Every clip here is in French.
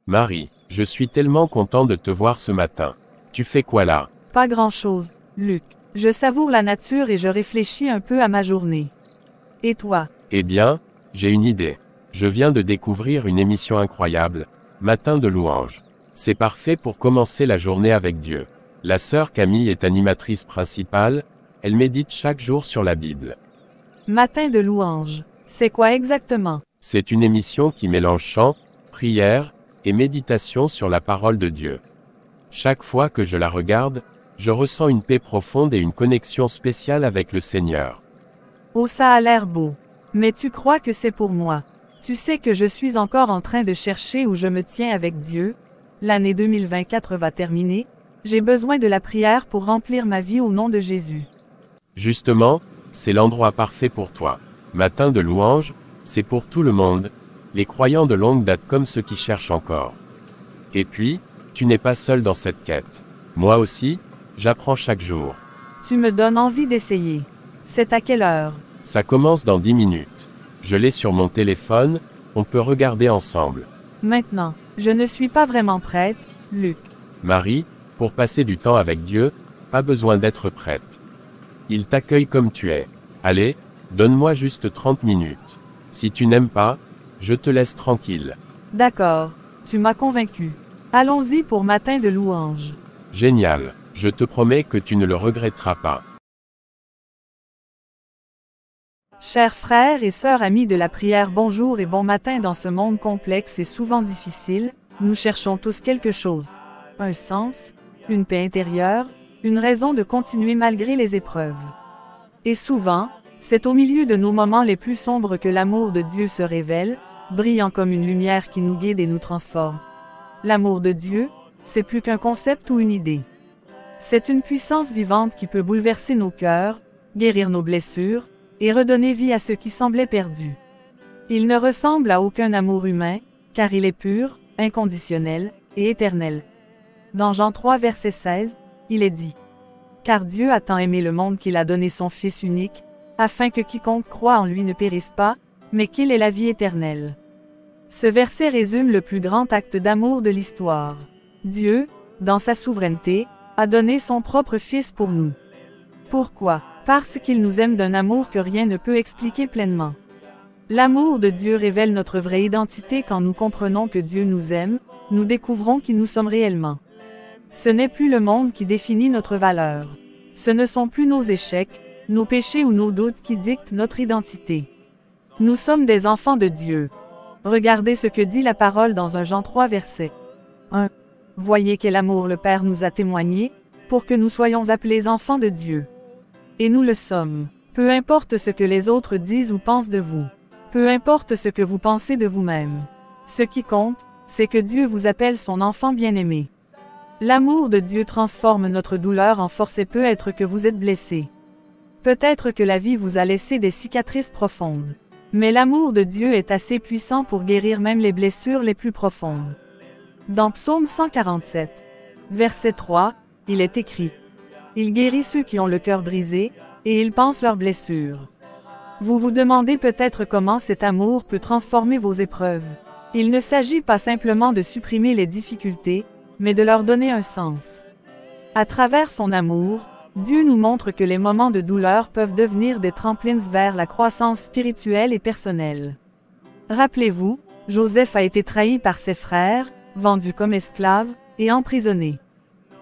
Marie, je suis tellement content de te voir ce matin. Tu fais quoi là? Pas grand-chose, Luc. Je savoure la nature et je réfléchis un peu à ma journée. Et toi? Eh bien, j'ai une idée. Je viens de découvrir une émission incroyable, Matin de louange. C'est parfait pour commencer la journée avec Dieu. La sœur Camille est animatrice principale, elle médite chaque jour sur la Bible. Matin de louange. C'est quoi exactement? C'est une émission qui mélange chant, prière, et méditation sur la parole de Dieu. Chaque fois que je la regarde, je ressens une paix profonde et une connexion spéciale avec le Seigneur. Oh, ça a l'air beau. Mais tu crois que c'est pour moi? Tu sais que je suis encore en train de chercher où je me tiens avec Dieu. L'année 2024 va terminer. J'ai besoin de la prière pour remplir ma vie au nom de Jésus. Justement, c'est l'endroit parfait pour toi. Matin de louange, c'est pour tout le monde, les croyants de longue date comme ceux qui cherchent encore. Et puis, tu n'es pas seul dans cette quête. Moi aussi, j'apprends chaque jour. Tu me donnes envie d'essayer. C'est à quelle heure? Ça commence dans 10 minutes. Je l'ai sur mon téléphone, on peut regarder ensemble. Maintenant, je ne suis pas vraiment prête, Luc. Marie, pour passer du temps avec Dieu, pas besoin d'être prête. Il t'accueille comme tu es. Allez, donne-moi juste 30 minutes. Si tu n'aimes pas, je te laisse tranquille. D'accord, tu m'as convaincu. Allons-y pour Matin de louange. Génial, je te promets que tu ne le regretteras pas. Chers frères et sœurs amis de la prière, bonjour et bon matin. Dans ce monde complexe et souvent difficile, nous cherchons tous quelque chose. Un sens, une paix intérieure, une raison de continuer malgré les épreuves. Et souvent, c'est au milieu de nos moments les plus sombres que l'amour de Dieu se révèle, brillant comme une lumière qui nous guide et nous transforme. L'amour de Dieu, c'est plus qu'un concept ou une idée. C'est une puissance vivante qui peut bouleverser nos cœurs, guérir nos blessures, et redonner vie à ce qui semblait perdu. Il ne ressemble à aucun amour humain, car il est pur, inconditionnel, et éternel. Dans Jean 3 verset 16, il est dit: « Car Dieu a tant aimé le monde qu'il a donné son Fils unique, afin que quiconque croit en lui ne périsse pas, mais qu'il ait la vie éternelle. » Ce verset résume le plus grand acte d'amour de l'histoire. Dieu, dans sa souveraineté, a donné son propre Fils pour nous. Pourquoi? Parce qu'il nous aime d'un amour que rien ne peut expliquer pleinement. L'amour de Dieu révèle notre vraie identité. Quand nous comprenons que Dieu nous aime, nous découvrons qui nous sommes réellement. Ce n'est plus le monde qui définit notre valeur. Ce ne sont plus nos échecs, nos péchés ou nos doutes qui dictent notre identité. Nous sommes des enfants de Dieu. Regardez ce que dit la parole dans 1 Jean 3 verset 1. Voyez quel amour le Père nous a témoigné, pour que nous soyons appelés enfants de Dieu. Et nous le sommes. Peu importe ce que les autres disent ou pensent de vous. Peu importe ce que vous pensez de vous-même. Ce qui compte, c'est que Dieu vous appelle son enfant bien-aimé. L'amour de Dieu transforme notre douleur en force et peut être que vous êtes blessé. Peut-être que la vie vous a laissé des cicatrices profondes. Mais l'amour de Dieu est assez puissant pour guérir même les blessures les plus profondes. Dans Psaume 147, verset 3, il est écrit: « Il guérit ceux qui ont le cœur brisé, et il panse leurs blessures. » Vous vous demandez peut-être comment cet amour peut transformer vos épreuves. Il ne s'agit pas simplement de supprimer les difficultés, mais de leur donner un sens. À travers son amour, Dieu nous montre que les moments de douleur peuvent devenir des tremplins vers la croissance spirituelle et personnelle. Rappelez-vous, Joseph a été trahi par ses frères, vendu comme esclave, et emprisonné.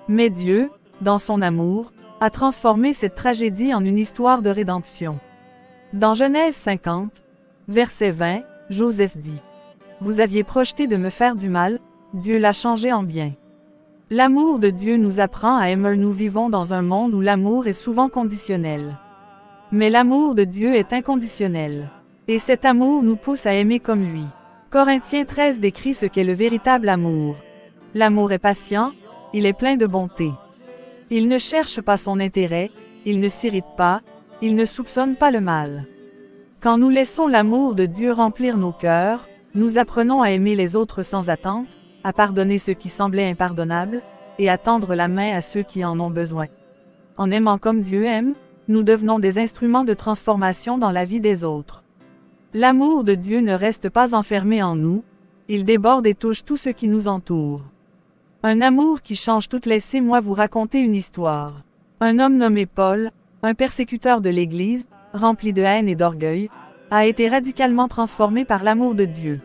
Mais Dieu, dans son amour, a transformé cette tragédie en une histoire de rédemption. Dans Genèse 50, verset 20, Joseph dit: « Vous aviez projeté de me faire du mal, Dieu l'a changé en bien. » L'amour de Dieu nous apprend à aimer. Nous vivons dans un monde où l'amour est souvent conditionnel. Mais l'amour de Dieu est inconditionnel. Et cet amour nous pousse à aimer comme lui. Corinthiens 13 décrit ce qu'est le véritable amour. L'amour est patient, il est plein de bonté. Il ne cherche pas son intérêt, il ne s'irrite pas, il ne soupçonne pas le mal. Quand nous laissons l'amour de Dieu remplir nos cœurs, nous apprenons à aimer les autres sans attente, à pardonner ceux qui semblaient impardonnables, et à tendre la main à ceux qui en ont besoin. En aimant comme Dieu aime, nous devenons des instruments de transformation dans la vie des autres. L'amour de Dieu ne reste pas enfermé en nous, Il déborde et touche tout ce qui nous entoure. Un amour qui change tout. Laissez-moi vous raconter une histoire. Un homme nommé Paul, un persécuteur de l'Église, rempli de haine et d'orgueil, a été radicalement transformé par l'amour de Dieu.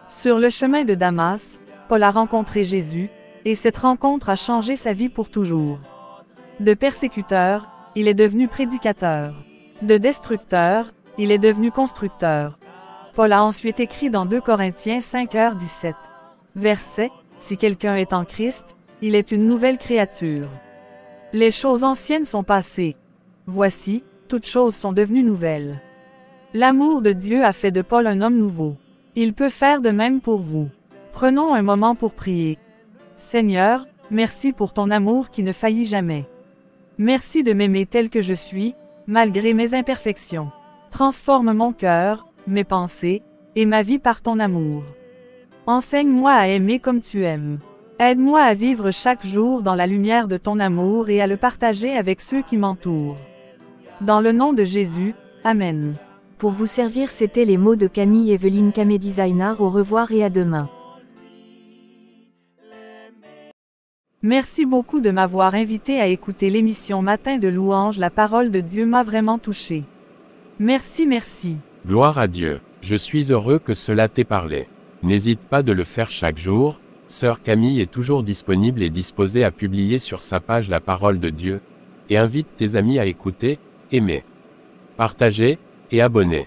Sur le chemin de Damas, Paul a rencontré Jésus, et cette rencontre a changé sa vie pour toujours. De persécuteur, il est devenu prédicateur. De destructeur, il est devenu constructeur. Paul a ensuite écrit dans 2 Corinthiens 5h17. Verset, « Si quelqu'un est en Christ, il est une nouvelle créature. Les choses anciennes sont passées. Voici, toutes choses sont devenues nouvelles. » L'amour de Dieu a fait de Paul un homme nouveau. Il peut faire de même pour vous. Prenons un moment pour prier. Seigneur, merci pour ton amour qui ne faillit jamais. Merci de m'aimer tel que je suis, malgré mes imperfections. Transforme mon cœur, mes pensées, et ma vie par ton amour. Enseigne-moi à aimer comme tu aimes. Aide-moi à vivre chaque jour dans la lumière de ton amour et à le partager avec ceux qui m'entourent. Dans le nom de Jésus, Amen. Pour vous servir, c'était les mots de Camille Evelyne Camé Designer. Au revoir et à demain. Merci beaucoup de m'avoir invité à écouter l'émission Matin de louange. La parole de Dieu m'a vraiment touché. Merci. Gloire à Dieu. Je suis heureux que cela t'ait parlé. N'hésite pas de le faire chaque jour. Sœur Camille est toujours disponible et disposée à publier sur sa page la parole de Dieu, et invite tes amis à écouter, aimer, partager, et abonner.